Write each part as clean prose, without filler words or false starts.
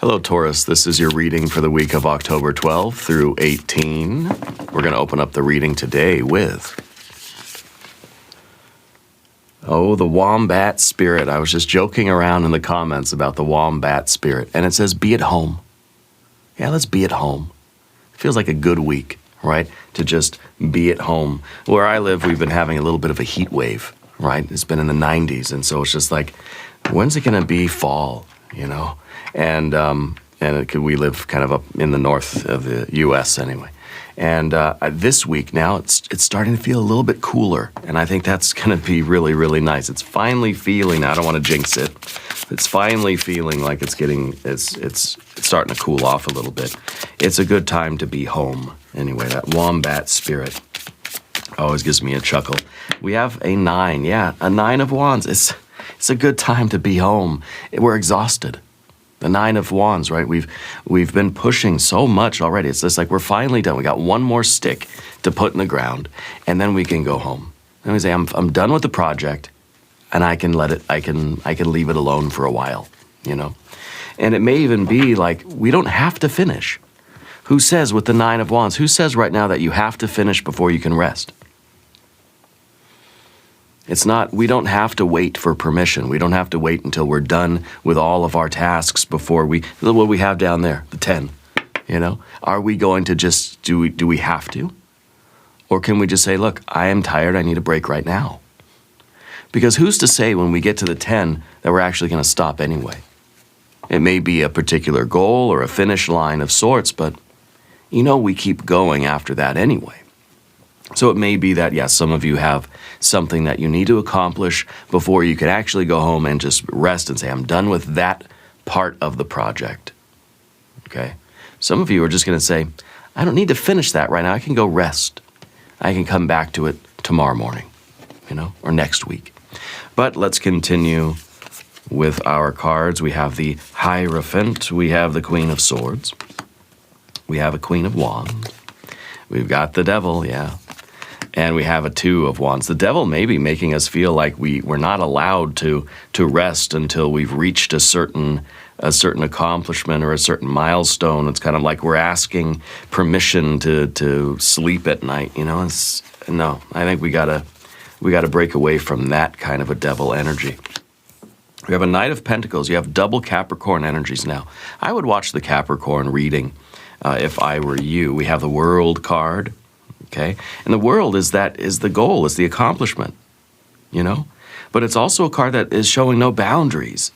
Hello, Taurus. This is your reading for the week of October 12 through 18. We're going to open up the reading today with, the wombat spirit. I was just joking around in the comments about the wombat spirit, and it says, be at home. Yeah, let's be at home. It feels like a good week, right? To just be at home. Where I live, we've been having a little bit of a heat wave, right? It's been in the 90s, and so it's just like, when's it going to be fall, you know? And we live kind of up in the north of the U.S. anyway. And this week now, it's starting to feel a little bit cooler, and I think that's going to be really, really nice. It's finally feeling, I don't want to jinx it, it's finally feeling like it's starting to cool off a little bit. It's a good time to be home. Anyway, that wombat spirit always gives me a chuckle. We have a 9, a 9 of wands. It's a good time to be home. We're exhausted. The 9 of wands, right? We've been pushing so much already. It's just like we're finally done. We got one more stick to put in the ground, and then we can go home. And we say, I'm done with the project, and I can let it. I can leave it alone for a while, you know. And it may even be like we don't have to finish. Who says with the 9 of wands? Who says right now that you have to finish before you can rest? It's not, we don't have to wait for permission. We don't have to wait until we're done with all of our tasks before what we have down there, the 10, you know? Are we going to just, do we have to? Or can we just say, look, I am tired, I need a break right now? Because who's to say when we get to the 10 that we're actually going to stop anyway? It may be a particular goal or a finish line of sorts, but you know we keep going after that anyway. So it may be that, yes, some of you have something that you need to accomplish before you can actually go home and just rest and say, I'm done with that part of the project, okay? Some of you are just going to say, I don't need to finish that right now. I can go rest. I can come back to it tomorrow morning, you know, or next week. But let's continue with our cards. We have the Hierophant. We have the Queen of Swords. We have a Queen of Wands. We've got the Devil, and we have a 2 of wands. The devil may be making us feel like we're not allowed to rest until we've reached a certain accomplishment or a certain milestone. It's kind of like we're asking permission to sleep at night. You know, no. I think we gotta break away from that kind of a devil energy. We have a Knight of Pentacles. You have double Capricorn energies now. I would watch the Capricorn reading if I were you. We have the World card. Okay, and the world is the goal, is the accomplishment, you know? But it's also a card that is showing no boundaries.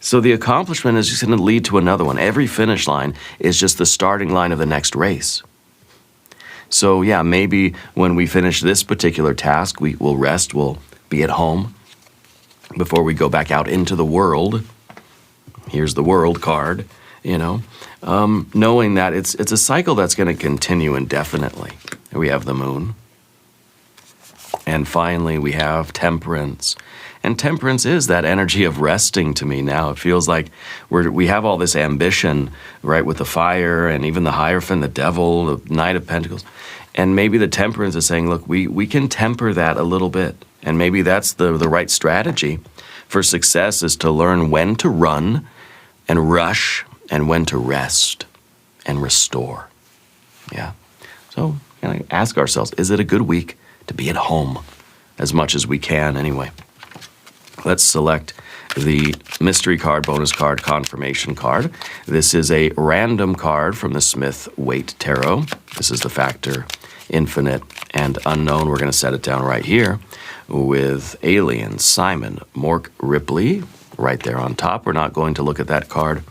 So the accomplishment is just going to lead to another one. Every finish line is just the starting line of the next race. So yeah, maybe when we finish this particular task, we will rest, we'll be at home before we go back out into the world. Here's the World card, you know, knowing that it's a cycle that's going to continue indefinitely. We have the Moon. And finally, we have Temperance. And Temperance is that energy of resting to me now. It feels like we have all this ambition, right, with the Fire and even the Hierophant, the Devil, the Knight of Pentacles. And maybe the Temperance is saying, look, we can temper that a little bit. And maybe that's the right strategy for success, is to learn when to run and rush and when to rest and restore. Yeah. So ask ourselves, is it a good week to be at home as much as we can anyway? Let's select the mystery card, bonus card, confirmation card. This is a random card from the Smith-Waite Tarot. This is the factor, infinite, and unknown. We're going to set it down right here with Alien, Simon, Mork, Ripley, right there on top. We're not going to look at that card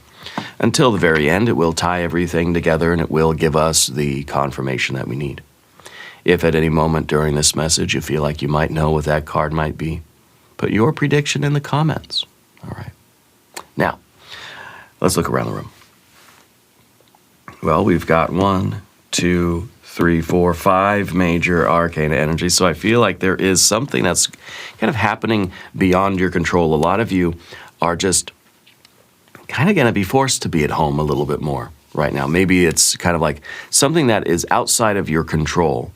until the very end. It will tie everything together, and it will give us the confirmation that we need. If at any moment during this message you feel like you might know what that card might be, put your prediction in the comments. All right. Now, let's look around the room. Well, we've got 1, 2, 3, 4, 5 major arcana energies. So I feel like there is something that's kind of happening beyond your control. A lot of you are just kind of going to be forced to be at home a little bit more right now. Maybe it's kind of like something that is outside of your control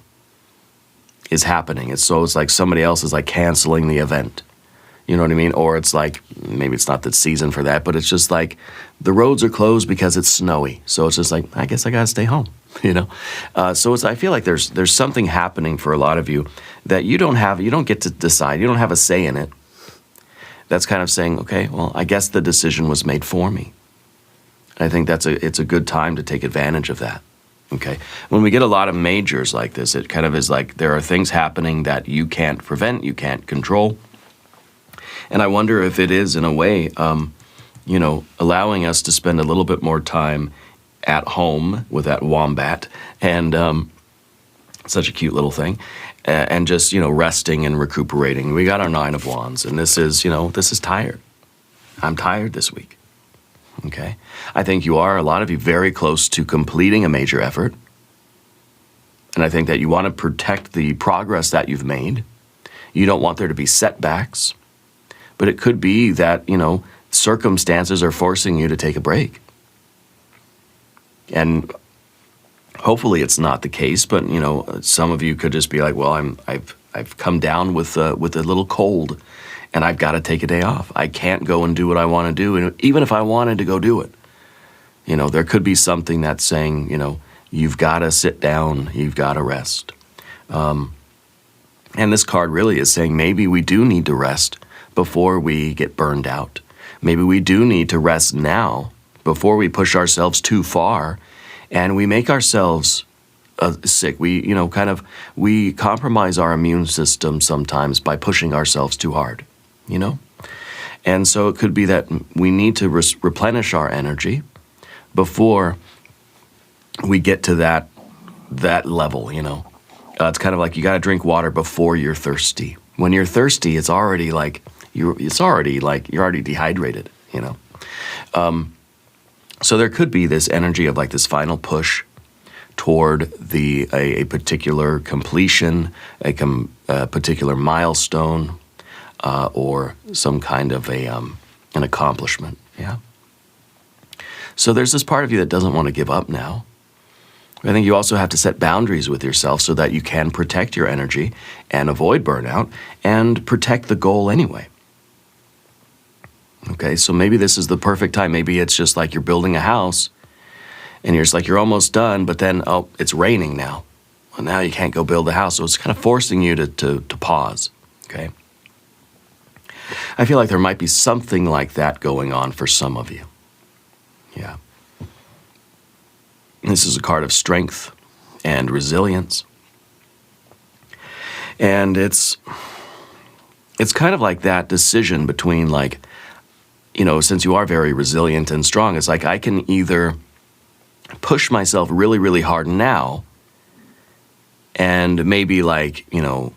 is happening. It's like somebody else is like canceling the event. You know what I mean? Or it's like, maybe it's not the season for that, but it's just like the roads are closed because it's snowy. So it's just like, I guess I got to stay home, you know? So I feel like there's something happening for a lot of you that you don't get to decide. You don't have a say in it. That's kind of saying, okay, well, I guess the decision was made for me. I think it's a good time to take advantage of that. Okay. When we get a lot of majors like this, it kind of is like there are things happening that you can't prevent, you can't control. And I wonder if it is, in a way, you know, allowing us to spend a little bit more time at home with that wombat, and such a cute little thing, and just, you know, resting and recuperating. We got our 9 of Wands, and this is, you know, this is tired. I'm tired this week. Okay? I think you are, a lot of you, very close to completing a major effort. And I think that you want to protect the progress that you've made. You don't want there to be setbacks. But it could be that, you know, circumstances are forcing you to take a break. And hopefully it's not the case, but, you know, some of you could just be like, well, I've come down with a little cold, and I've got to take a day off. I can't go and do what I want to do, and even if I wanted to go do it, you know, there could be something that's saying, you know, you've got to sit down, you've got to rest. And this card really is saying maybe we do need to rest before we get burned out. Maybe we do need to rest now before we push ourselves too far and we make ourselves sick. We, you know, we compromise our immune system sometimes by pushing ourselves too hard, you know? And so it could be that we need to replenish our energy before we get to that level, you know? It's kind of like you got to drink water before you're thirsty. When you're thirsty, it's already like, you're already dehydrated, you know? So there could be this energy of like this final push toward a particular completion, a particular milestone, or some kind of an accomplishment, yeah? So there's this part of you that doesn't want to give up now. I think you also have to set boundaries with yourself so that you can protect your energy and avoid burnout and protect the goal anyway. Okay, so maybe this is the perfect time. Maybe it's just like you're building a house and you're just like, you're almost done, but then, oh, it's raining now. Well, now you can't go build the house. So it's kind of forcing you to pause, okay? I feel like there might be something like that going on for some of you. Yeah. This is a card of strength and resilience. And it's kind of like that decision between like, you know, since you are very resilient and strong, it's like I can either push myself really, really hard now and maybe like, you know,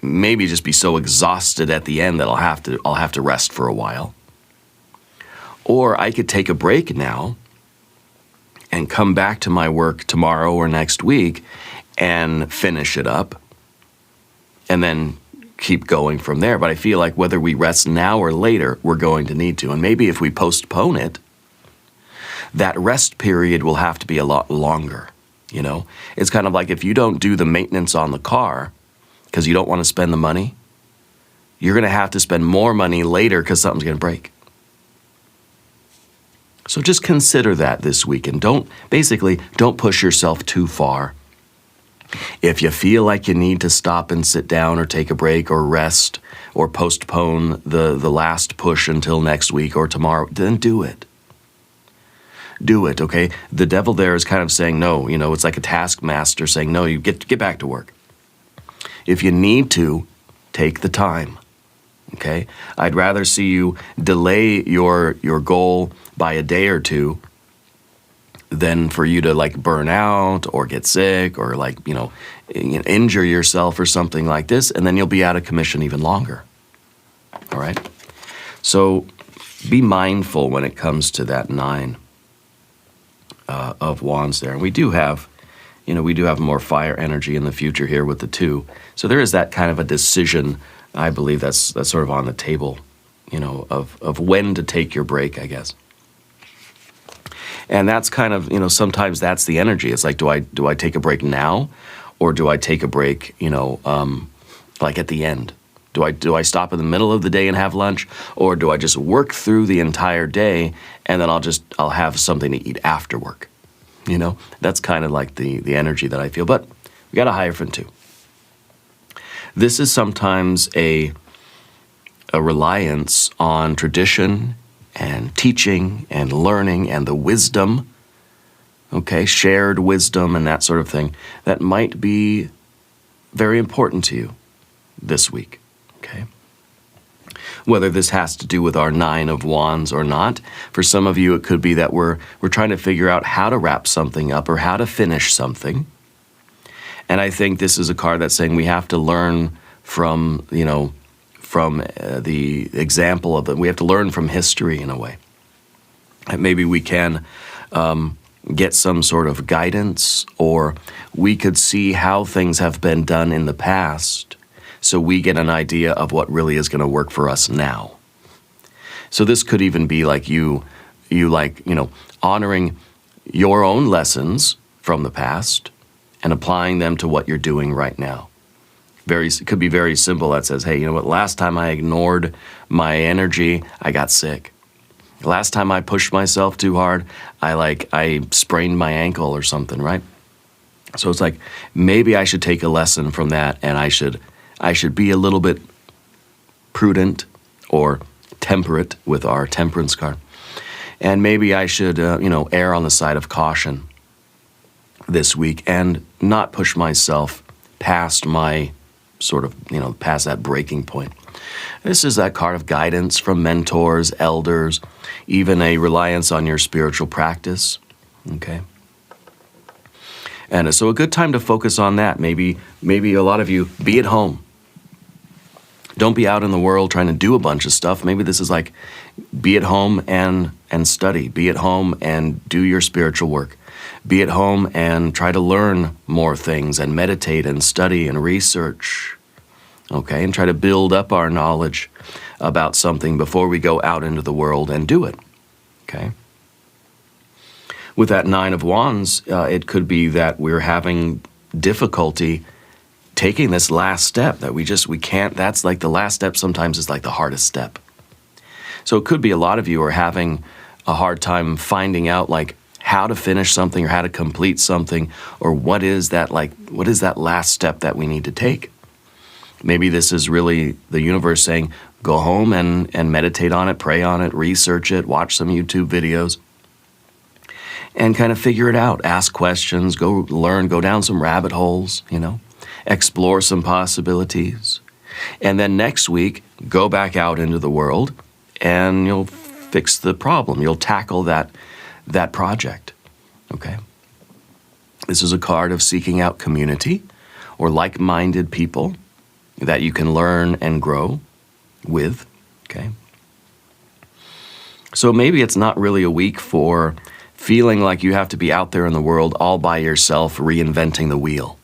maybe just be so exhausted at the end that I'll have to rest for a while. Or I could take a break now and come back to my work tomorrow or next week and finish it up and then keep going from there. But I feel like whether we rest now or later, we're going to need to. And maybe if we postpone it, that rest period will have to be a lot longer, you know? It's kind of like if you don't do the maintenance on the car because you don't want to spend the money, you're going to have to spend more money later because something's going to break. So just consider that this week and don't push yourself too far. If you feel like you need to stop and sit down or take a break or rest or postpone the last push until next week or tomorrow, then do it. Do it, okay? The devil there is kind of saying no, you know, it's like a taskmaster saying no, you get back to work. If you need to, take the time, okay? I'd rather see you delay your goal by a day or two than for you to like burn out or get sick or like, you know, injure yourself or something like this, and then you'll be out of commission even longer. All right? So be mindful when it comes to that 9 of Wands there. And we do have more fire energy in the future here with the 2. So there is that kind of a decision, I believe, that's sort of on the table, you know, of when to take your break, I guess. And that's kind of, you know, sometimes that's the energy. It's like, do I take a break now, or do I take a break, you know, like at the end? Do I stop in the middle of the day and have lunch, or do I just work through the entire day and then I'll have something to eat after work? You know, that's kind of like the energy that I feel. But we got a Hierophant too. This is sometimes a reliance on tradition and teaching and learning and the wisdom, okay, shared wisdom and that sort of thing, that might be very important to you this week, okay? Whether this has to do with our 9 of Wands or not, for some of you it could be that we're trying to figure out how to wrap something up or how to finish something. And I think this is a card that's saying we have to learn from, you know, from the example of it. We have to learn from history in a way. And maybe we can get some sort of guidance, or we could see how things have been done in the past so we get an idea of what really is going to work for us now. So this could even be like you know, honoring your own lessons from the past and applying them to what you're doing right now. It could be very simple. That says, hey, you know what, last time I ignored my energy, I got sick. Last time I pushed myself too hard, I sprained my ankle or something, right? So it's like, maybe I should take a lesson from that, and I should be a little bit prudent or temperate with our temperance card. And maybe I should, you know, err on the side of caution this week and not push myself past my sort of, you know, past that breaking point. This is that card of guidance from mentors, elders, even a reliance on your spiritual practice, okay? And so a good time to focus on that. Maybe a lot of you, be at home. Don't be out in the world trying to do a bunch of stuff. Maybe this is like, be at home and study. Be at home and do your spiritual work. Be at home and try to learn more things and meditate and study and research, okay? And try to build up our knowledge about something before we go out into the world and do it, okay? With that 9 of Wands, it could be that we're having difficulty taking this last step, that we can't, that's like the last step sometimes is like the hardest step. So it could be a lot of you are having a hard time finding out like how to finish something or how to complete something, or what is that last step that we need to take. Maybe this is really the universe saying, go home and meditate on it, pray on it, research it, watch some YouTube videos, and kind of figure it out. Ask questions, go learn, go down some rabbit holes, you know, explore some possibilities. And then next week, go back out into the world and you'll fix the problem. You'll tackle that project, okay? This is a card of seeking out community or like-minded people that you can learn and grow with, okay? So maybe it's not really a week for feeling like you have to be out there in the world all by yourself reinventing the wheel.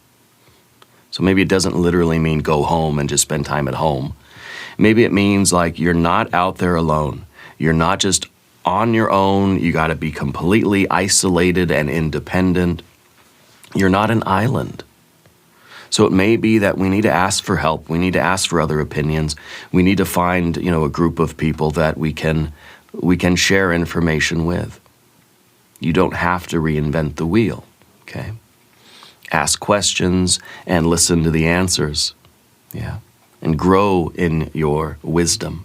So maybe it doesn't literally mean go home and just spend time at home. Maybe it means like you're not out there alone. You're not just on your own. You got to be completely isolated and independent. You're not an island. So it may be that we need to ask for help. We need to ask for other opinions. We need to find, you know, a group of people that we can share information with. You don't have to reinvent the wheel, okay? Ask questions and listen to the answers, yeah, and grow in your wisdom.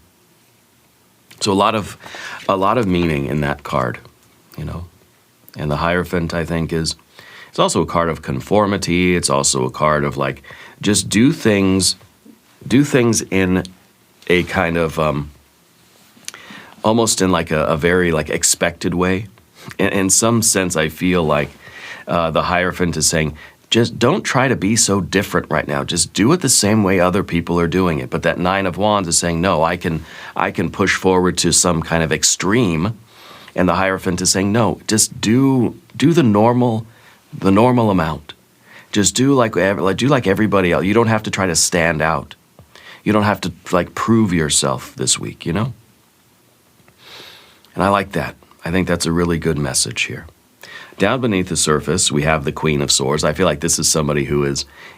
So a lot of meaning in that card, you know. And the Hierophant, I think, it's also a card of conformity. It's also a card of like, just do things in a kind of almost in like a very like expected way. In some sense, I feel like the Hierophant is saying, just don't try to be so different right now. Just do it the same way other people are doing it. But that 9 of Wands is saying, no, I can push forward to some kind of extreme. And the Hierophant is saying, no, just do the normal amount. Just do like everybody else. You don't have to try to stand out. You don't have to like prove yourself this week, you know? And I like that. I think that's a really good message here. Down beneath the surface, we have the Queen of Swords. I feel like this is somebody who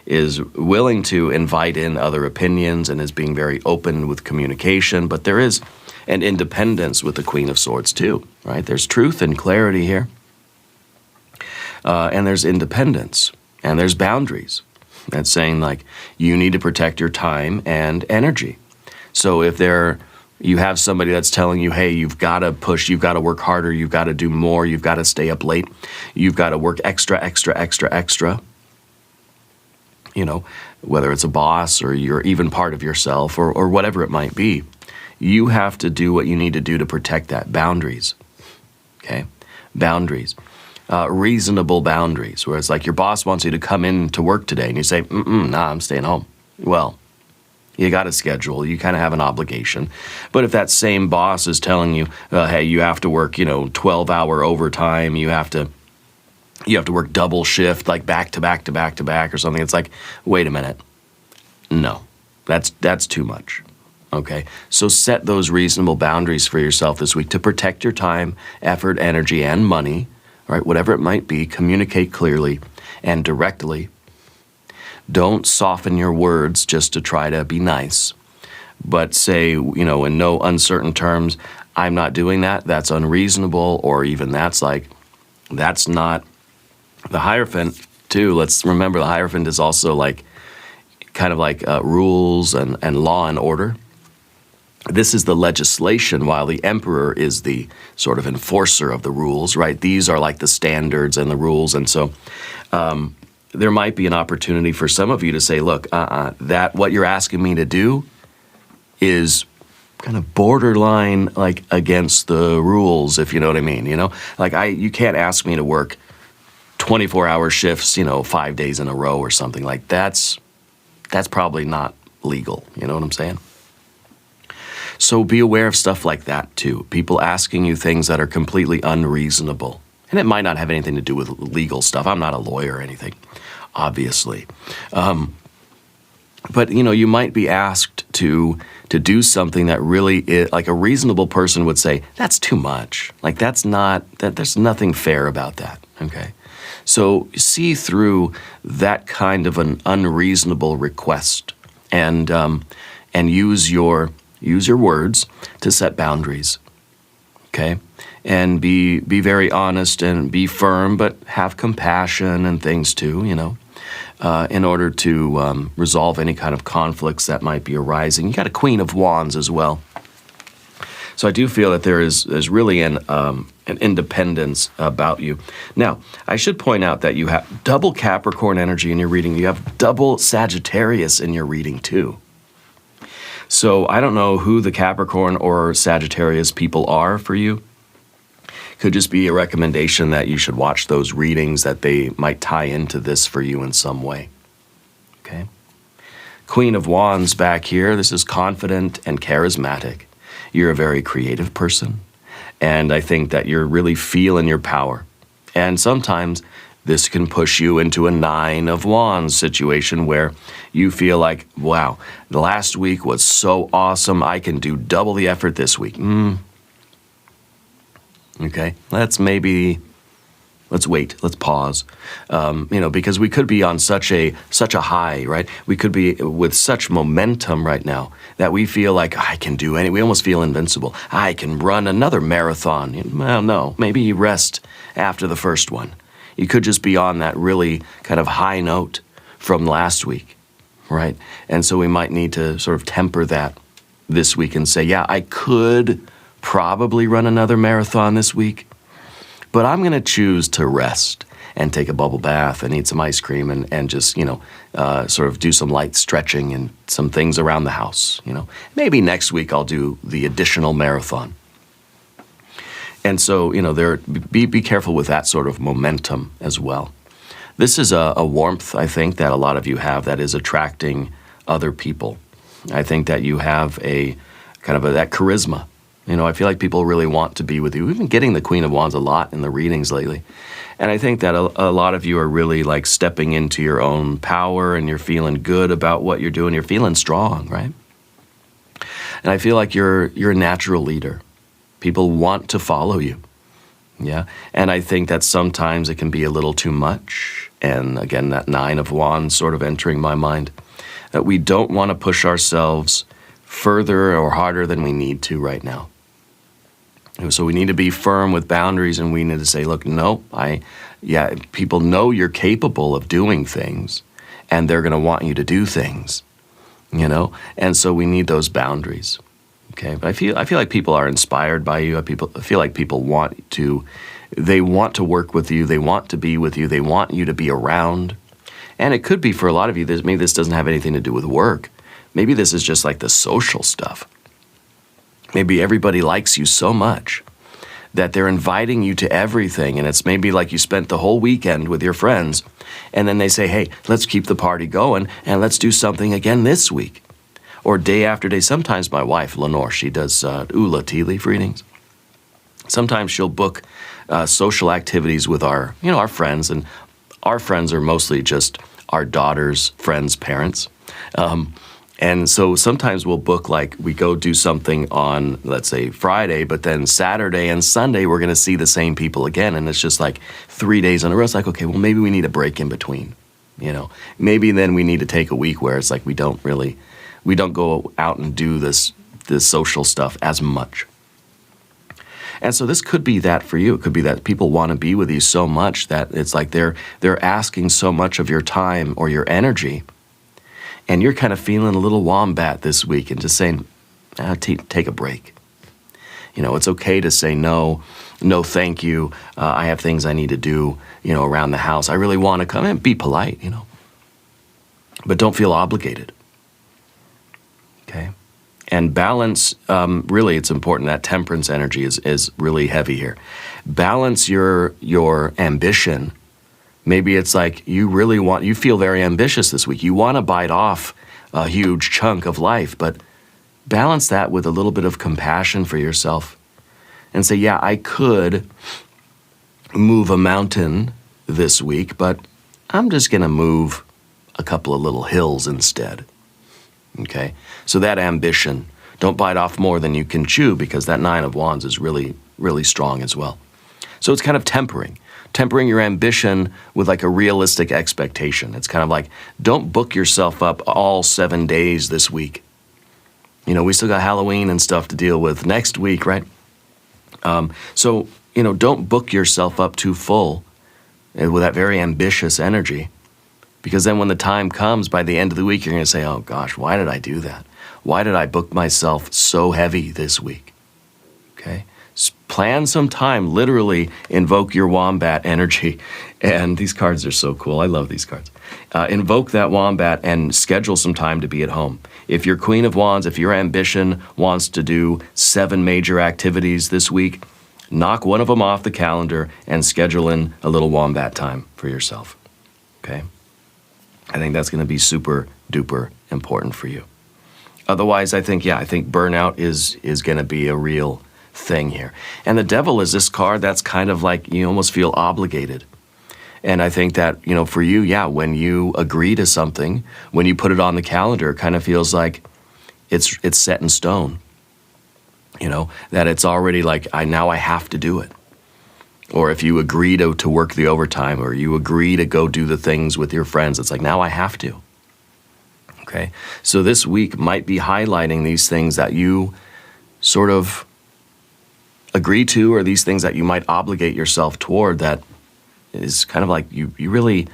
is willing to invite in other opinions and is being very open with communication, but there is an independence with the Queen of Swords too, right? There's truth and clarity here, and there's independence, and there's boundaries. That's saying, like, you need to protect your time and energy. So if you have somebody that's telling you, hey, you've got to push, you've got to work harder, you've got to do more, you've got to stay up late, you've got to work extra, you know, whether it's a boss or you're even part of yourself or whatever it might be, you have to do what you need to do to protect that. Boundaries, okay? Boundaries. Reasonable boundaries, where it's like your boss wants you to come in to work today and you say, nah, I'm staying home. Well, you got a schedule, you kind of have an obligation. But if that same boss is telling you, hey, you have to work, 12-hour overtime, you have to work double shift, like back to back to back to back or something, it's like, wait a minute. No, that's too much. Okay, so set those reasonable boundaries for yourself this week to protect your time, effort, energy, and money. Right, whatever it might be, communicate clearly and directly. Don't soften your words just to try to be nice, but say, in no uncertain terms, I'm not doing that, that's unreasonable, or even that's not. The Hierophant, too, let's remember the Hierophant is also kind of like rules and law and order. This is the legislation, while the emperor is the sort of enforcer of the rules, right? These are like the standards and the rules. And so there might be an opportunity for some of you to say, look, that what you're asking me to do is kind of borderline like against the rules, if you know what I mean, you can't ask me to work 24-hour shifts, 5 days in a row or something like that's probably not legal. You know what I'm saying? So be aware of stuff like that too. People asking you things that are completely unreasonable. And it might not have anything to do with legal stuff. I'm not a lawyer or anything, obviously. But you might be asked to do something that really is, like a reasonable person would say, that's too much. Like there's nothing fair about that, okay? So see through that kind of an unreasonable request and use your words to set boundaries, okay? And be very honest and be firm, but have compassion and things too, in order to resolve any kind of conflicts that might be arising. You got a Queen of Wands as well. So I do feel that there's really an independence about you. Now, I should point out that you have double Capricorn energy in your reading. You have double Sagittarius in your reading too. So I don't know who the Capricorn or Sagittarius people are for you. Could just be a recommendation that you should watch those readings, that they might tie into this for you in some way. Okay. Queen of Wands back here. This is confident and charismatic. You're a very creative person. And I think that you're really feeling your power. And sometimes this can push you into a 9 of Wands situation where you feel like, wow, the last week was so awesome, I can do double the effort this week. Okay, let's wait, let's pause. Because we could be on such a high, right? We could be with such momentum right now that we feel like I can do we almost feel invincible. I can run another marathon. Well, no, maybe you rest after the first one. You could just be on that really kind of high note from last week, right? And so we might need to sort of temper that this week and say, yeah, I could probably run another marathon this week, but I'm going to choose to rest and take a bubble bath and eat some ice cream and just, sort of do some light stretching and some things around the house, Maybe next week I'll do the additional marathon. And so, be careful with that sort of momentum as well. This is a warmth, I think, that a lot of you have that is attracting other people. I think that you have a kind of that charisma. I feel like people really want to be with you. We've been getting the Queen of Wands a lot in the readings lately. And I think that a lot of you are really like stepping into your own power and you're feeling good about what you're doing. You're feeling strong, right? And I feel like you're a natural leader. People want to follow you. Yeah, and I think that sometimes it can be a little too much. And again, that Nine of Wands sort of entering my mind, that we don't want to push ourselves further or harder than we need to right now. So we need to be firm with boundaries, and we need to say, look, no, people know you're capable of doing things, and they're going to want you to do things, you know? And so we need those boundaries. Okay, but I feel like people are inspired by you. I feel like people want to work with you. They want to be with you. They want you to be around. And it could be for a lot of you, maybe this doesn't have anything to do with work. Maybe this is just like the social stuff. Maybe everybody likes you so much that they're inviting you to everything. And it's maybe like you spent the whole weekend with your friends. And then they say, hey, let's keep the party going and let's do something again this week. Or day after day. Sometimes my wife, Lenore, she does Ula tea leaf readings. Sometimes she'll book social activities with our friends, and our friends are mostly just our daughter's friends' parents. And so sometimes we'll book, like, we go do something on, let's say, Friday, but then Saturday and Sunday we're going to see the same people again, and it's just like 3 days in a row. It's like, okay, well, maybe we need a break in between, you know. Maybe then we need to take a week where it's like we don't go out and do this social stuff as much. And so this could be that for you. It could be that people want to be with you so much that it's like they're asking so much of your time or your energy, and you're kind of feeling a little wombat this week and just saying, take a break. You know, it's okay to say no thank you. I have things I need to do, you know, around the house. I really want to come and be polite, you know, but don't feel obligated. Okay, and balance, really it's important. That temperance energy is really heavy here. Balance your ambition. Maybe it's like you feel very ambitious this week. You want to bite off a huge chunk of life, but balance that with a little bit of compassion for yourself and say, yeah, I could move a mountain this week, but I'm just going to move a couple of little hills instead. Okay, so that ambition, don't bite off more than you can chew, because that Nine of Wands is really, really strong as well. So it's kind of tempering your ambition with like a realistic expectation. It's kind of like, don't book yourself up all 7 days this week. You know, we still got Halloween and stuff to deal with next week, right? So, you know, don't book yourself up too full with that very ambitious energy. Because then when the time comes, by the end of the week, you're going to say, oh gosh, why did I do that? Why did I book myself so heavy this week? Okay? Plan some time, literally invoke your wombat energy. And these cards are so cool. I love these cards. Invoke that wombat and schedule some time to be at home. If you're Queen of Wands, if your ambition wants to do 7 major activities this week, knock one of them off the calendar and schedule in a little wombat time for yourself. Okay? I think that's going to be super duper important for you. Otherwise, I think burnout is going to be a real thing here. And the Devil is this card that's kind of like you almost feel obligated. And I think that, you know, for you, when you agree to something, when you put it on the calendar, it kind of feels like it's set in stone. You know, that it's already like, now I have to do it. Or if you agree to work the overtime, or you agree to go do the things with your friends, it's like, now I have to. Okay? So this week might be highlighting these things that you sort of agree to, or these things that you might obligate yourself toward, that is kind of like you really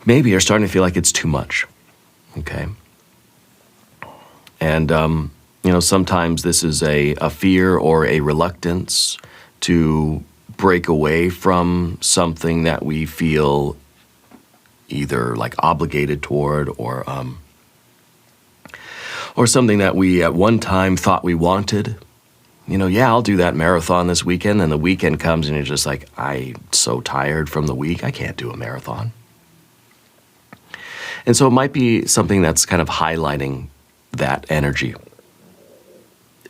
maybe are starting to feel like it's too much. Okay? And, you know, sometimes this is a fear or a reluctance to break away from something that we feel either like obligated toward, or something that we at one time thought we wanted. You know, I'll do that marathon this weekend, and the weekend comes and you're just like, I'm so tired from the week, I can't do a marathon. And so it might be something that's kind of highlighting that energy.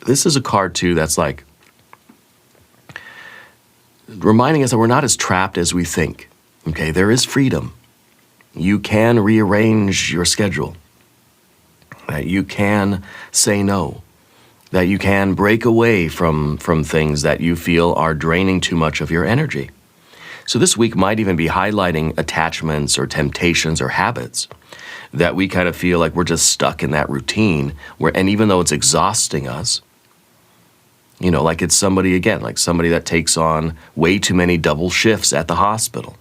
This is a card too that's like reminding us that we're not as trapped as we think. Okay, there is freedom. You can rearrange your schedule. You can say no. that you can break away from things that you feel are draining too much of your energy. So this week might even be highlighting attachments or temptations or habits that we kind of feel like we're just stuck in that routine and even though it's exhausting us, you know, like it's somebody, again, like somebody that takes on way too many double shifts at the hospital.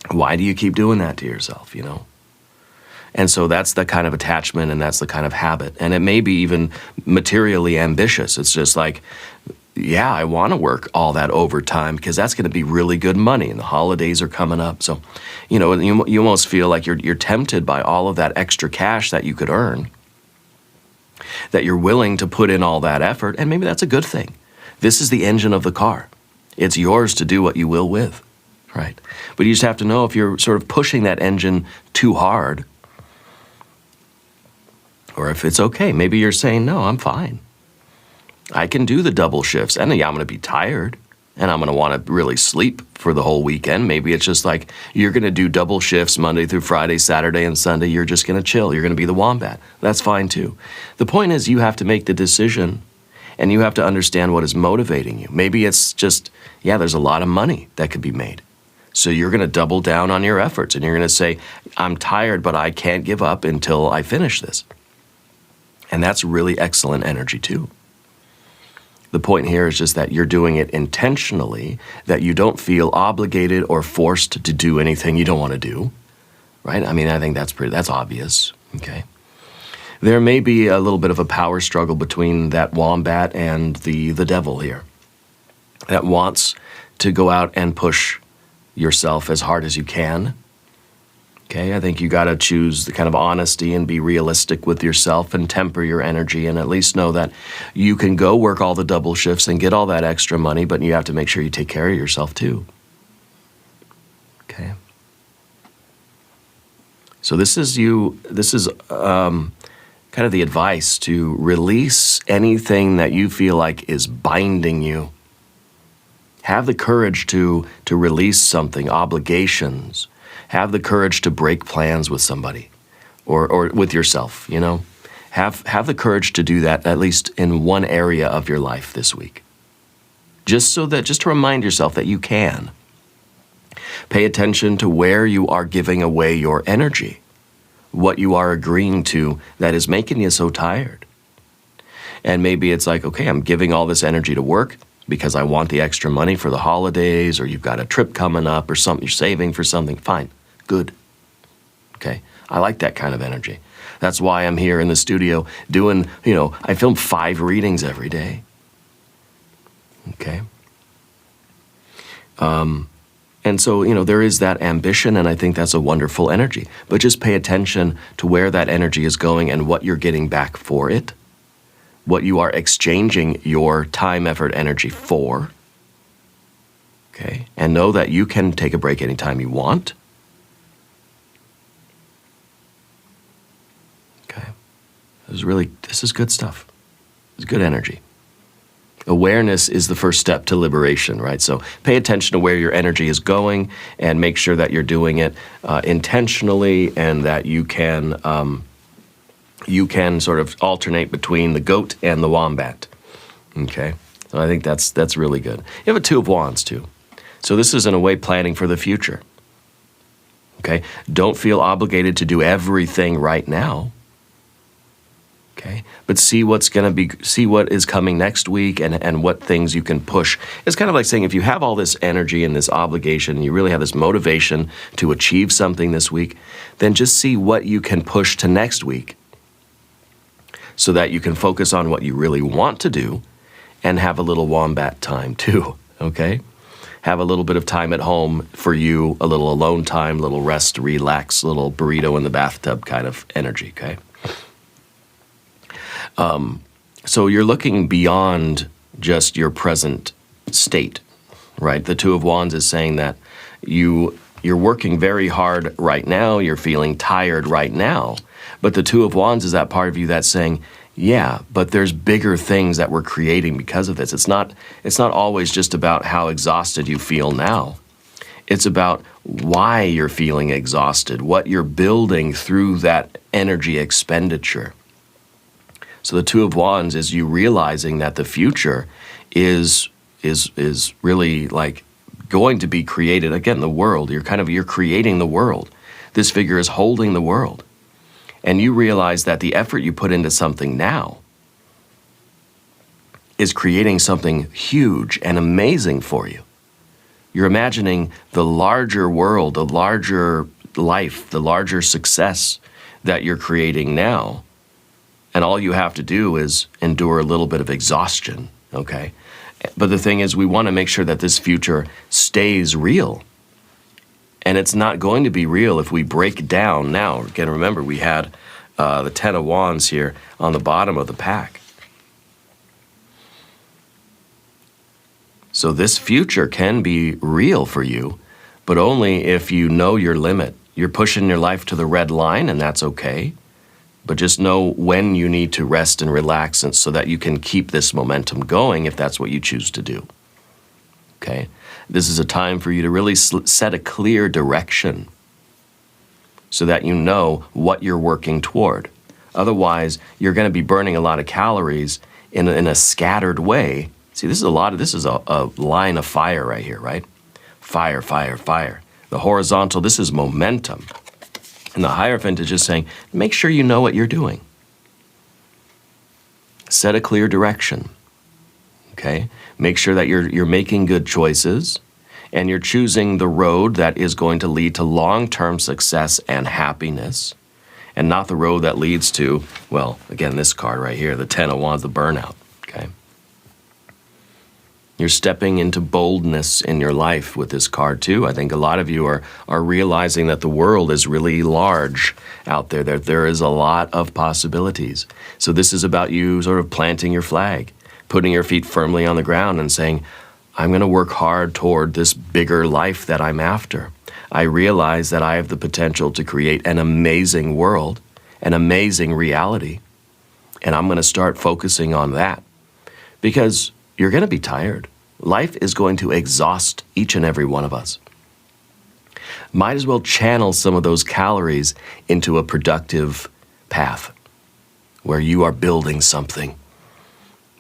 Why do you keep doing that to yourself, you know? And so that's the kind of attachment and that's the kind of habit. And it may be even materially ambitious. It's just like, yeah, I want to work all that overtime because that's going to be really good money and the holidays are coming up. So, you know, you almost feel like you're tempted by all of that extra cash that you could earn, that you're willing to put in all that effort, and maybe that's a good thing. This is the engine of the car. It's yours to do what you will with, right? But you just have to know if you're sort of pushing that engine too hard, or if it's okay. Maybe you're saying, no, I'm fine. I can do the double shifts, and yeah, I'm going to be tired, and I'm going to want to really sleep for the whole weekend. Maybe it's just like you're going to do double shifts Monday through Friday, Saturday, and Sunday. You're just going to chill. You're going to be the wombat. That's fine too. The point is you have to make the decision, and you have to understand what is motivating you. Maybe it's just, yeah, there's a lot of money that could be made. So you're going to double down on your efforts, and you're going to say, I'm tired, but I can't give up until I finish this. And that's really excellent energy too. The point here is just that you're doing it intentionally, that you don't feel obligated or forced to do anything you don't want to do, right? I mean, I think that's obvious, okay? There may be a little bit of a power struggle between that wombat and the devil here that wants to go out and push yourself as hard as you can. Okay, I think you got to choose the kind of honesty and be realistic with yourself and temper your energy and at least know that you can go work all the double shifts and get all that extra money, but you have to make sure you take care of yourself too. Okay. So this is kind of the advice to release anything that you feel like is binding you. Have the courage to release something, obligations. Have the courage to break plans with somebody or with yourself, you know. Have the courage to do that at least in one area of your life this week. Just to remind yourself that you can. Pay attention to where you are giving away your energy, what you are agreeing to that is making you so tired. And maybe it's like, okay, I'm giving all this energy to work because I want the extra money for the holidays, or you've got a trip coming up or something, you're saving for something. Fine, good. Okay, I like that kind of energy. That's why I'm here in the studio doing, you know, I film 5 readings every day. Okay. And so, you know, there is that ambition, and I think that's a wonderful energy. But just pay attention to where that energy is going and what you're getting back for it, what you are exchanging your time, effort, energy for. Okay, and know that you can take a break anytime you want. Okay, this is good stuff. It's good energy. Awareness is the first step to liberation, right? So pay attention to where your energy is going and make sure that you're doing it intentionally, and that you can sort of alternate between the goat and the wombat. Okay, so I think that's really good. You have a 2 of Wands too. So this is in a way planning for the future. Okay, don't feel obligated to do everything right now. Okay, but see what is coming next week and what things you can push. It's kind of like saying if you have all this energy and this obligation, and you really have this motivation to achieve something this week, then just see what you can push to next week so that you can focus on what you really want to do and have a little wombat time too, okay? Have a little bit of time at home for you, a little alone time, little rest, relax, little burrito in the bathtub kind of energy, okay? So you're looking beyond just your present state, right? The 2 of Wands is saying that you're working very hard right now, you're feeling tired right now, but the 2 of Wands is that part of you that's saying, yeah, but there's bigger things that we're creating because of this. It's not always just about how exhausted you feel now. It's about why you're feeling exhausted, what you're building through that energy expenditure. So the Two of Wands is you realizing that the future is really like going to be created. Again, the world, you're creating the world. This figure is holding the world. And you realize that the effort you put into something now is creating something huge and amazing for you. You're imagining the larger world, the larger life, the larger success that you're creating now. And all you have to do is endure a little bit of exhaustion, okay? But the thing is, we want to make sure that this future stays real. And it's not going to be real if we break down now. Again, remember, we had the Ten of Wands here on the bottom of the pack. So this future can be real for you, but only if you know your limit. You're pushing your life to the red line, and that's okay. But just know when you need to rest and relax, and so that you can keep this momentum going if that's what you choose to do. Okay? This is a time for you to really set a clear direction so that you know what you're working toward. Otherwise, you're going to be burning a lot of calories in a scattered way. See, this is a line of fire right here, right? Fire, fire, fire. The horizontal, this is momentum. And the Hierophant is just saying, make sure you know what you're doing. Set a clear direction, okay? Make sure that you're making good choices and you're choosing the road that is going to lead to long-term success and happiness, and not the road that leads to, well, again, this card right here, the Ten of Wands, the burnout, okay? You're stepping into boldness in your life with this card too. I think a lot of you are realizing that the world is really large out there. There is a lot of possibilities. So this is about you sort of planting your flag, putting your feet firmly on the ground and saying, I'm going to work hard toward this bigger life that I'm after. I realize that I have the potential to create an amazing world, an amazing reality, and I'm going to start focusing on that. Because you're going to be tired. Life is going to exhaust each and every one of us. Might as well channel some of those calories into a productive path where you are building something.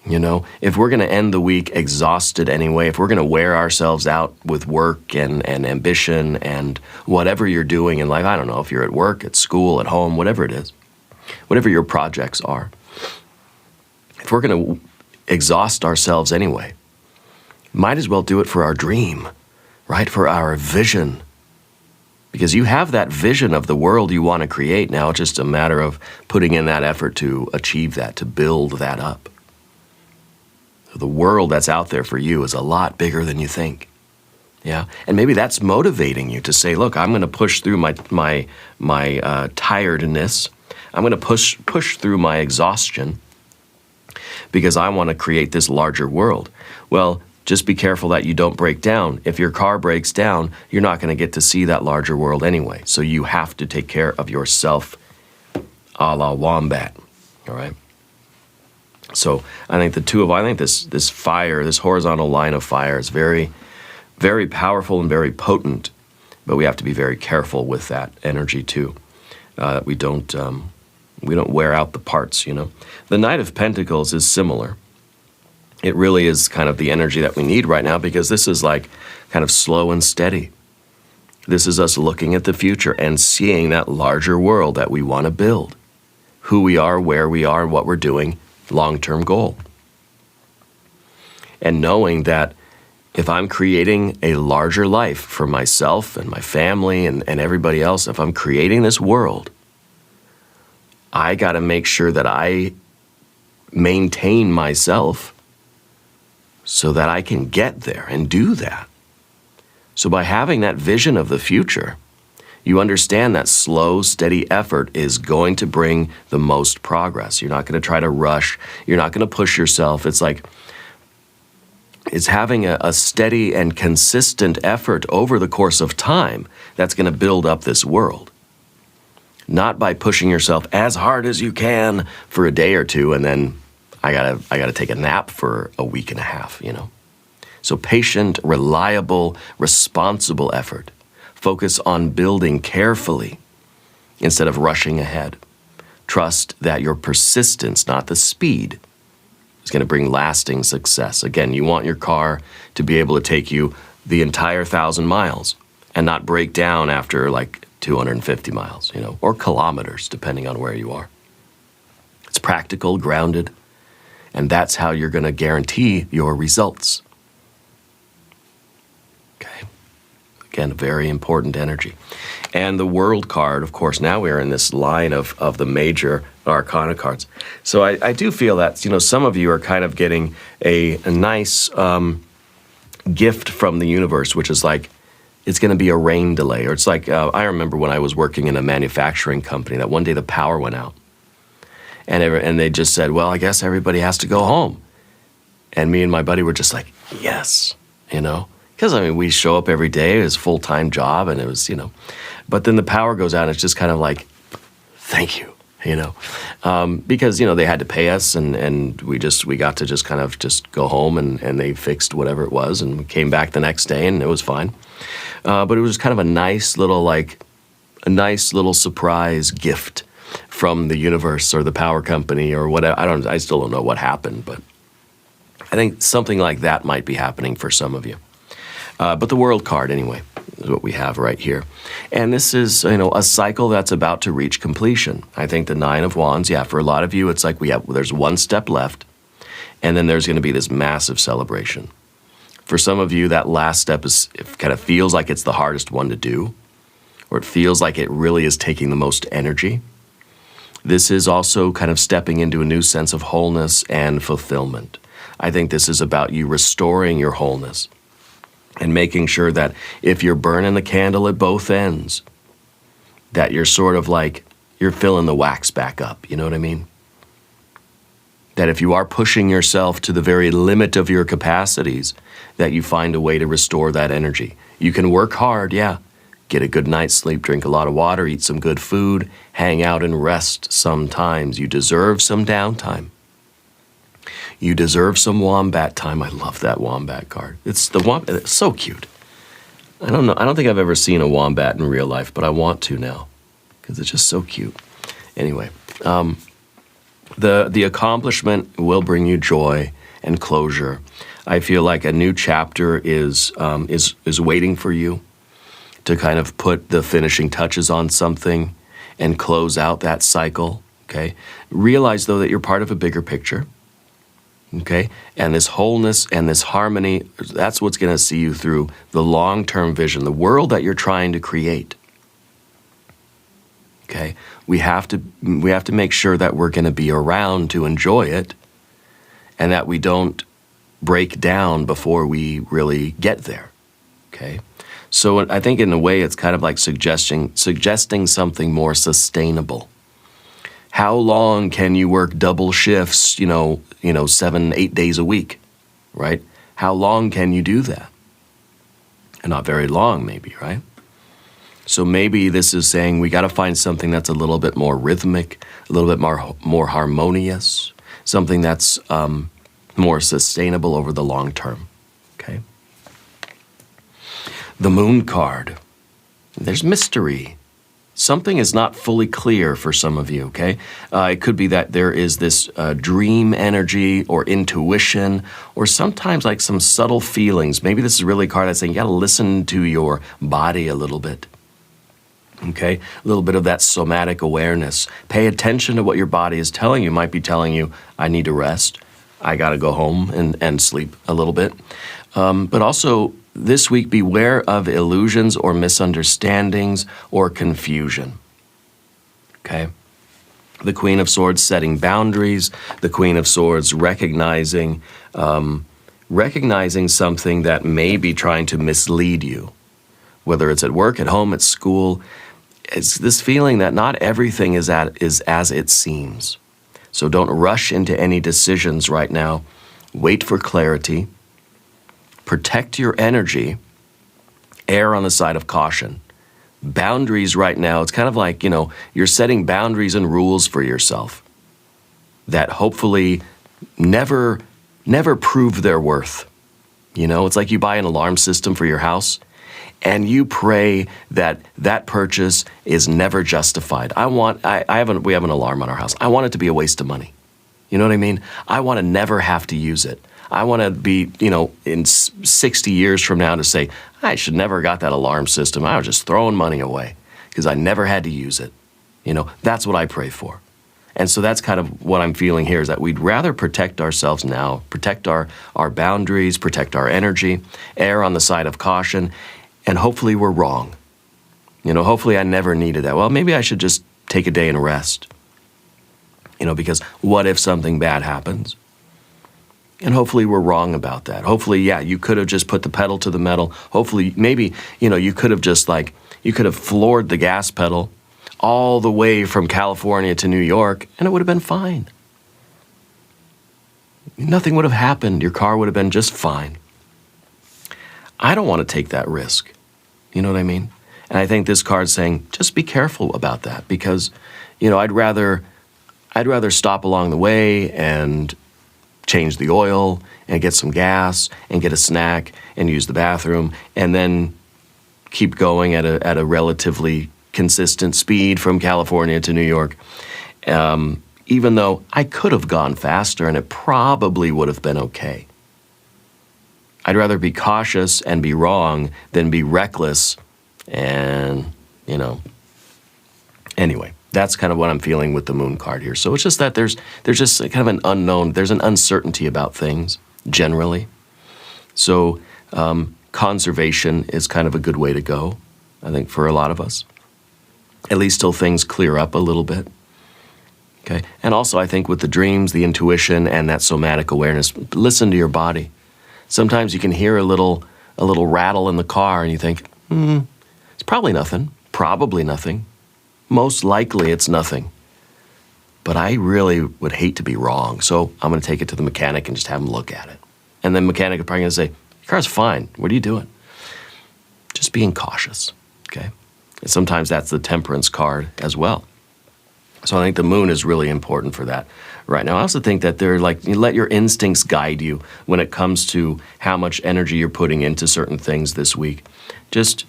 You know, if we're going to end the week exhausted anyway, if we're going to wear ourselves out with work and ambition and whatever you're doing in life, I don't know if you're at work, at school, at home, whatever it is, whatever your projects are, if we're going to exhaust ourselves anyway, might as well do it for our dream, right? For our vision. Because you have that vision of the world you want to create. Now it's just a matter of putting in that effort to achieve that, to build that up. So the world that's out there for you is a lot bigger than you think. Yeah, and maybe that's motivating you to say, look, I'm going to push through my tiredness. I'm going to push through my exhaustion, because I want to create this larger world. Well, just be careful that you don't break down. If your car breaks down, you're not going to get to see that larger world anyway. So you have to take care of yourself a la wombat, all right? So I think this fire, this horizontal line of fire is very, very powerful and very potent, but we have to be very careful with that energy too. We don't wear out the parts, you know. The Knight of Pentacles is similar. It really is kind of the energy that we need right now, because this is like kind of slow and steady. This is us looking at the future and seeing that larger world that we want to build. Who we are, where we are, and what we're doing, long-term goal. And knowing that if I'm creating a larger life for myself and my family and everybody else, if I'm creating this world, I got to make sure that I maintain myself so that I can get there and do that. So by having that vision of the future, you understand that slow, steady effort is going to bring the most progress. You're not going to try to rush. You're not going to push yourself. It's like, it's having a steady and consistent effort over the course of time that's going to build up this world. Not by pushing yourself as hard as you can for a day or two, and then I gotta take a nap for a week and a half, you know. So patient, reliable, responsible effort. Focus on building carefully instead of rushing ahead. Trust that your persistence, not the speed, is going to bring lasting success. Again, you want your car to be able to take you the entire 1,000 miles and not break down after like 250 miles, or kilometers, depending on where you are. It's practical, grounded, and that's how you're going to guarantee your results. Okay. Again, a very important energy. And the World card, of course, now we're in this line of the major arcana cards. So I do feel that, some of you are kind of getting a nice gift from the universe, which is like, it's going to be a rain delay. Or it's like, I remember when I was working in a manufacturing company that one day the power went out. And they just said, well, I guess everybody has to go home. And me and my buddy were just like, yes, Because, we show up every day, it's a full-time job, and it was, But then the power goes out, and it's just kind of like, thank you, Because, they had to pay us, and we got to just kind of just go home, and they fixed whatever it was, and we came back the next day, and it was fine. But it was kind of a nice little surprise gift from the universe or the power company or whatever. I still don't know what happened, but I think something like that might be happening for some of you. But the World card, anyway, is what we have right here. And this is, a cycle that's about to reach completion. I think the Nine of Wands, for a lot of you, it's like there's one step left, and then there's going to be this massive celebration. For some of you, that last step it kind of feels like it's the hardest one to do, or it feels like it really is taking the most energy. This is also kind of stepping into a new sense of wholeness and fulfillment. I think this is about you restoring your wholeness and making sure that if you're burning the candle at both ends, that you're sort of like, you're filling the wax back up, you know what I mean? That if you are pushing yourself to the very limit of your capacities, that you find a way to restore that energy. You can work hard, get a good night's sleep, drink a lot of water, eat some good food, hang out and rest sometimes. You deserve some downtime. You deserve some wombat time. I love that wombat card. It's so cute. I don't know. I don't think I've ever seen a wombat in real life, but I want to now because it's just so cute. Anyway, the accomplishment will bring you joy and closure. I feel like a new chapter is waiting for you to kind of put the finishing touches on something and close out that cycle, okay? Realize, though, that you're part of a bigger picture, okay? And this wholeness and this harmony, that's what's going to see you through the long-term vision, the world that you're trying to create, okay? We have to make sure that we're going to be around to enjoy it and that we don't break down before we really get there, okay? So I think in a way it's kind of like suggesting something more sustainable. How long can you work double shifts, 7-8 days a week, right? How long can you do that? And not very long, maybe, right? So maybe this is saying we got to find something that's a little bit more rhythmic, a little bit more harmonious, something that's more sustainable over the long term, okay? The Moon card. There's mystery. Something is not fully clear for some of you, okay? It could be that there is this dream energy or intuition or sometimes like some subtle feelings. Maybe this is really a card that's saying you got to listen to your body a little bit, okay? A little bit of that somatic awareness. Pay attention to what your body is telling you. It might be telling you, I need to rest. I got to go home and sleep a little bit. But also, this week, beware of illusions or misunderstandings or confusion, okay? The Queen of Swords setting boundaries, the Queen of Swords recognizing something that may be trying to mislead you, whether it's at work, at home, at school. It's this feeling that not everything is as it seems. So don't rush into any decisions right now. Wait for clarity. Protect your energy, err on the side of caution. Boundaries right now, it's kind of like, you're setting boundaries and rules for yourself that hopefully never prove their worth. It's like you buy an alarm system for your house and you pray that that purchase is never justified. We have an alarm on our house. I want it to be a waste of money. You know what I mean? I want to never have to use it. I want to be, in 60 years from now to say, I should never got that alarm system. I was just throwing money away because I never had to use it. That's what I pray for. And so that's kind of what I'm feeling here, is that we'd rather protect ourselves now, protect our boundaries, protect our energy, err on the side of caution, and hopefully we're wrong. Hopefully I never needed that. Well, maybe I should just take a day and rest. Because what if something bad happens? And hopefully we're wrong about that. Hopefully, yeah, you could have just put the pedal to the metal. Hopefully, maybe, you could have just you could have floored the gas pedal all the way from California to New York, and it would have been fine. Nothing would have happened. Your car would have been just fine. I don't want to take that risk. You know what I mean? And I think this card's saying, just be careful about that, because, I'd rather stop along the way and change the oil and get some gas and get a snack and use the bathroom and then keep going at a relatively consistent speed from California to New York, even though I could have gone faster and it probably would have been okay. I'd rather be cautious and be wrong than be reckless and, Anyway, that's kind of what I'm feeling with the moon card here. So it's just that there's just kind of an unknown, there's an uncertainty about things generally. So conservation is kind of a good way to go, I think, for a lot of us. At least till things clear up a little bit. Okay? And also I think with the dreams, the intuition, and that somatic awareness, listen to your body. Sometimes you can hear a little rattle in the car and you think, it's probably nothing. Probably nothing. Most likely it's nothing. But I really would hate to be wrong, so I'm going to take it to the mechanic and just have him look at it. And the mechanic is probably going to say, your car's fine. What are you doing? Just being cautious, okay? And sometimes that's the temperance card as well. So I think the moon is really important for that right now. I also think that you let your instincts guide you when it comes to how much energy you're putting into certain things this week. Just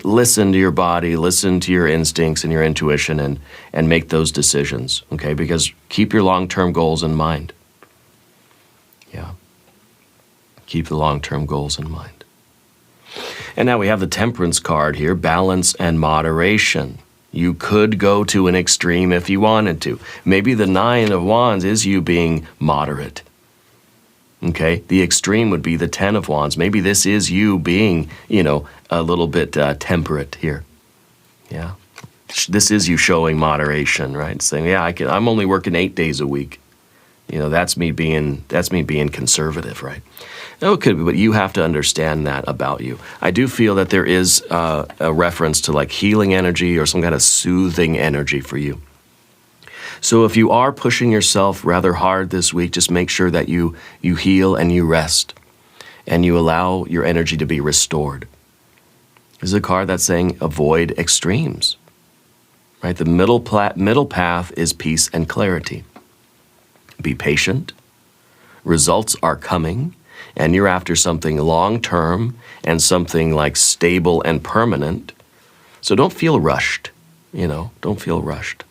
listen to your body, listen to your instincts and your intuition, and make those decisions, okay? Because keep your long-term goals in mind. Yeah. Keep the long-term goals in mind. And now we have the temperance card here, balance and moderation. You could go to an extreme if you wanted to. Maybe the 9 of Wands is you being moderate. Okay, the extreme would be the 10 of Wands. Maybe this is you being, a little bit temperate here. Yeah, this is you showing moderation, right? Saying, yeah, I'm only working 8 days a week. That's me being conservative, right? No, it could be, but you have to understand that about you. I do feel that there is a reference to healing energy or some kind of soothing energy for you. So if you are pushing yourself rather hard this week, just make sure that you heal and you rest and you allow your energy to be restored. This is a card that's saying avoid extremes, right? The middle path is peace and clarity. Be patient. Results are coming, and you're after something long-term and something stable and permanent. So don't feel rushed, don't feel rushed.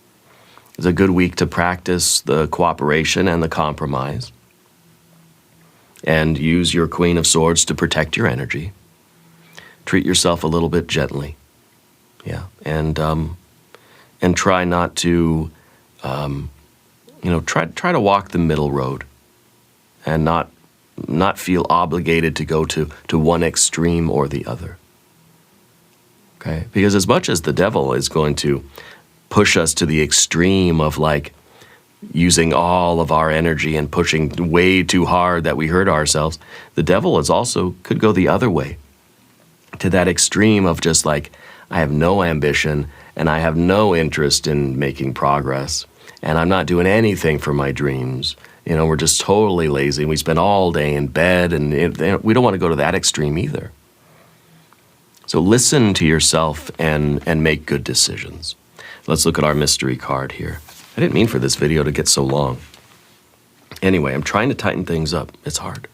It's a good week to practice the cooperation and the compromise. And use your Queen of Swords to protect your energy. Treat yourself a little bit gently. Yeah. And try not to, try to walk the middle road and not feel obligated to go to one extreme or the other. Okay? Because as much as the devil is going to push us to the extreme of using all of our energy and pushing way too hard that we hurt ourselves, the devil is also could go the other way to that extreme of just I have no ambition and I have no interest in making progress and I'm not doing anything for my dreams. We're just totally lazy and we spend all day in bed and we don't want to go to that extreme either. So listen to yourself and make good decisions. Let's look at our mystery card here. I didn't mean for this video to get so long. Anyway, I'm trying to tighten things up. It's hard.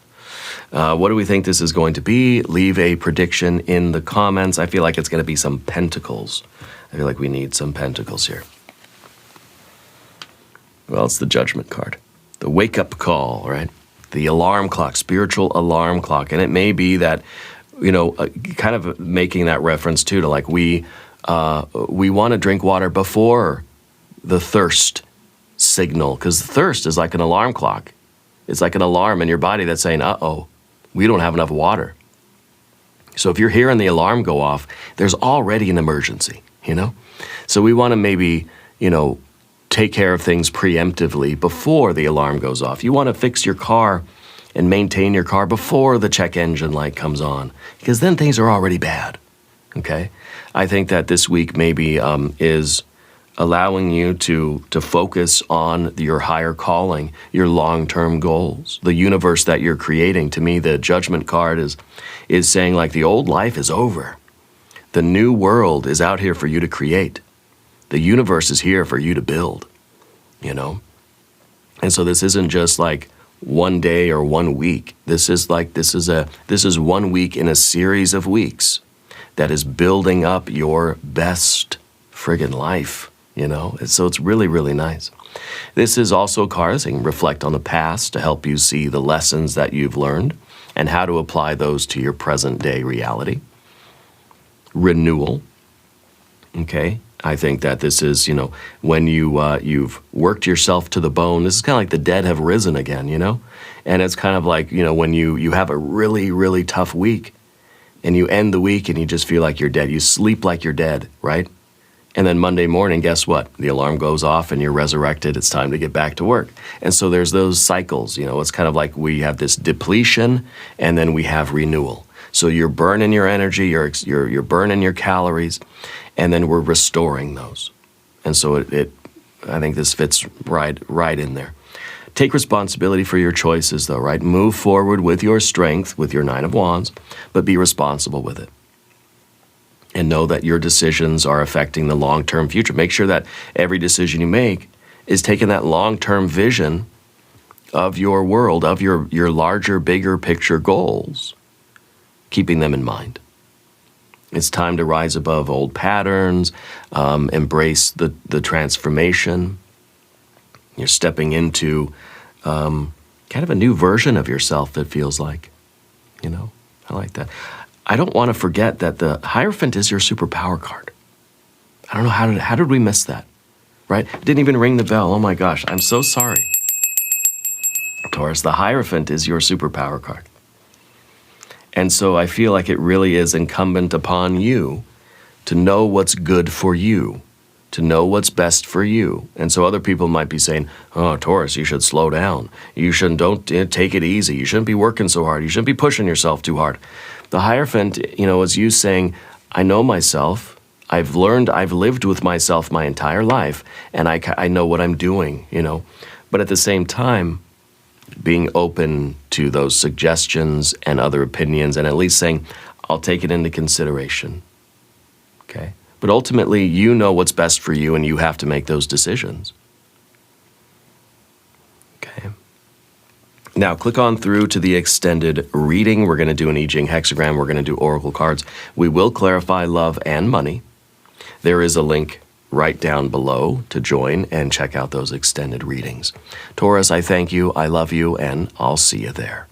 What do we think this is going to be? Leave a prediction in the comments. I feel like it's going to be some pentacles. I feel like we need some pentacles here. Well, it's the Judgment card. The wake-up call, right? The alarm clock, spiritual alarm clock. And it may be that, you know, kind of making that reference too to like we want to drink water before the thirst signal, because thirst is like an alarm clock. It's like an alarm in your body that's saying, uh-oh, we don't have enough water. So if you're hearing the alarm go off, there's already an emergency, you know? So we want to maybe, you know, take care of things preemptively before the alarm goes off. You want to fix your car and maintain your car before the check engine light comes on, because then things are already bad, okay? I think that this week maybe is allowing you to focus on your higher calling, your long-term goals, the universe that you're creating. To me, the Judgment card is saying like the old life is over. The new world is out here for you to create. The universe is here for you to build, you know? And so this isn't just like one day or 1 week. This is 1 week in a series of weeks that is building up your best friggin' life, you know? So it's really, really nice. This is also a card saying reflect on the past to help you see the lessons that you've learned and how to apply those to your present day reality. Renewal, okay? I think that this is, you know, when you've worked yourself to the bone. This is kind of like the dead have risen again, you know? And it's kind of like, you know, when you have a really, really tough week and you end the week and you just feel like you're dead. You sleep like you're dead, right? And then Monday morning, guess what? The alarm goes off and you're resurrected. It's time to get back to work. And so there's those cycles, you know? It's kind of like we have this depletion and then we have renewal. So you're burning your energy, you're burning your calories, and then we're restoring those. And so I think this fits right in there. Take responsibility for your choices though, right? Move forward with your strength, with your 9 of Wands, but be responsible with it. And know that your decisions are affecting the long-term future. Make sure that every decision you make is taking that long-term vision of your world, of your larger, bigger picture goals, keeping them in mind. It's time to rise above old patterns, embrace the transformation. You're stepping into kind of a new version of yourself, it feels like. You know, I like that. I don't want to forget that the Hierophant is your superpower card. I don't know, how did we miss that, right? Didn't even ring the bell. Oh my gosh, I'm so sorry. Taurus, the Hierophant is your superpower card. And so I feel like it really is incumbent upon you to know what's good for you, to know what's best for you. And so other people might be saying, oh, Taurus, you should slow down. You shouldn't, take it easy. You shouldn't be working so hard. You shouldn't be pushing yourself too hard. The Hierophant, you know, is you saying, I know myself. I've lived with myself my entire life, and I know what I'm doing, you know. But at the same time, being open to those suggestions and other opinions, and at least saying, I'll take it into consideration, okay? But ultimately, you know what's best for you, and you have to make those decisions, okay? Now, click on through to the extended reading. We're going to do an I Ching hexagram. We're going to do oracle cards. We will clarify love and money. There is a link right down below to join and check out those extended readings. Taurus, I thank you, I love you, and I'll see you there.